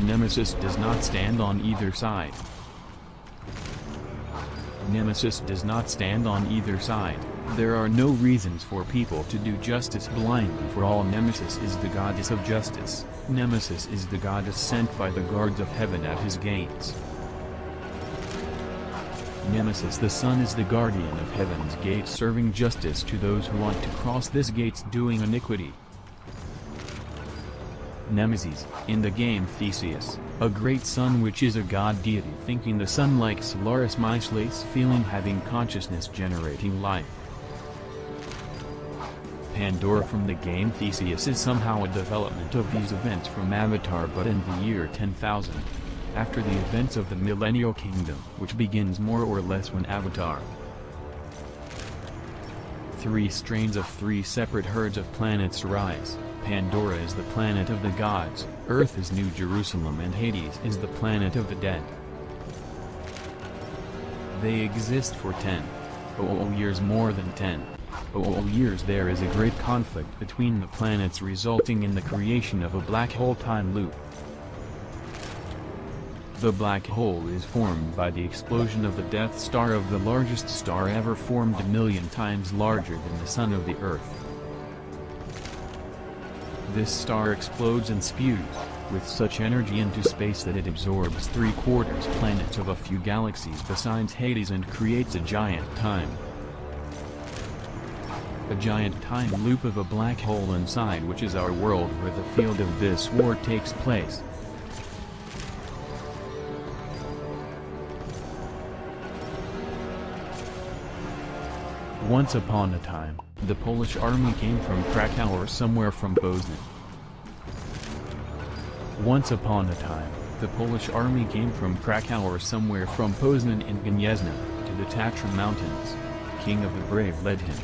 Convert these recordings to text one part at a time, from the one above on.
Nemesis does not stand on either side. Nemesis does not stand on either side. There are no reasons for people to do justice blindly, for all. Nemesis is the goddess of justice. Nemesis is the goddess sent by the guards of heaven at his gates. Nemesis the sun is the guardian of heaven's gates, serving justice to those who want to cross this gates doing iniquity. Nemesis, in the game Theseus, a great sun which is a god deity, thinking the sun like Solaris Myslace, feeling, having consciousness, generating life. Pandora from the game Theseus is somehow a development of these events from Avatar, but in the year 10,000. After the events of the Millennial Kingdom, which begins more or less when Avatar. 3 strains of 3 separate herds of planets rise. Pandora is the planet of the gods, Earth is New Jerusalem, and Hades is the planet of the dead. They exist for 10,000 years, more than 10,000 years. There is a great conflict between the planets, resulting in the creation of a black hole time loop. The black hole is formed by the explosion of the Death Star, of the largest star ever formed, 1,000,000 times larger than the Sun of the Earth. This star explodes and spews, with such energy, into space that it absorbs 3/4 planets of a few galaxies besides Hades, and creates a giant time loop of a black hole inside, which is our world, where the field of this war takes place. Once upon a time, the Polish army came from Krakow or somewhere from Poznan. Once upon a time, the Polish army came from Krakow or somewhere from Poznan in Gniezno, to the Tatra Mountains. King of the Brave led him.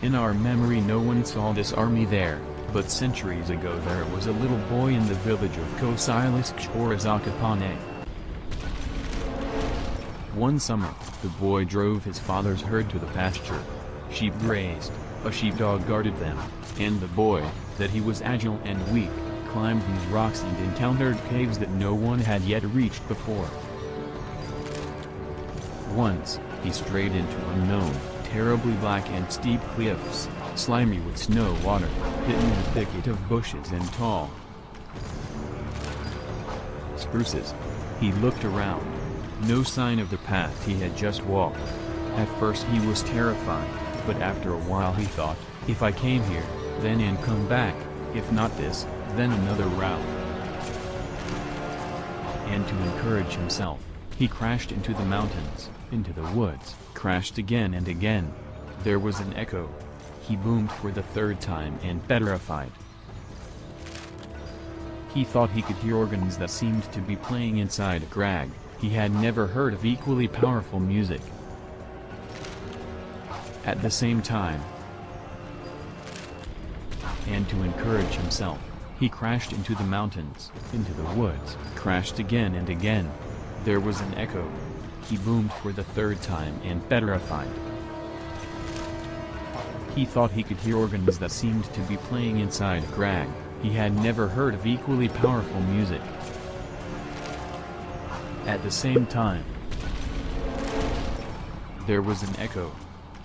In our memory no one saw this army there, but centuries ago there was a little boy in the village of Kosylisk or Zakopane. One summer, the boy drove his father's herd to the pasture. Sheep grazed, a sheepdog guarded them, and the boy, that he was agile and weak, climbed these rocks and encountered caves that no one had yet reached before. Once, he strayed into unknown, terribly black and steep cliffs, slimy with snow water, hidden in a thicket of bushes and tall spruces. He looked around. No sign of the path he had just walked. At first he was terrified, but after a while he thought, if I came here, then and come back, if not this, then another route. And to encourage himself, he crashed into the mountains, into the woods, crashed again and again. There was an echo. He boomed for the 3rd time and petrified. He thought he could hear organs that seemed to be playing inside a crag. He had never heard of equally powerful music. At the same time, and to encourage himself, he crashed into the mountains, into the woods, crashed again and again. There was an echo. He boomed for the 3rd time and petrified. He thought he could hear organs that seemed to be playing inside a crag. He had never heard of equally powerful music. At the same time, there was an echo.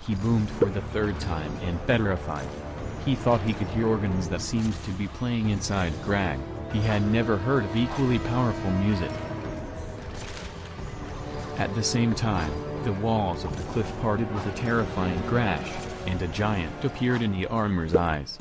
He boomed for the 3rd time and petrified. He thought he could hear organs that seemed to be playing inside a crag. He had never heard of equally powerful music. At the same time, the walls of the cliff parted with a terrifying crash, and a giant appeared in the armor's eyes.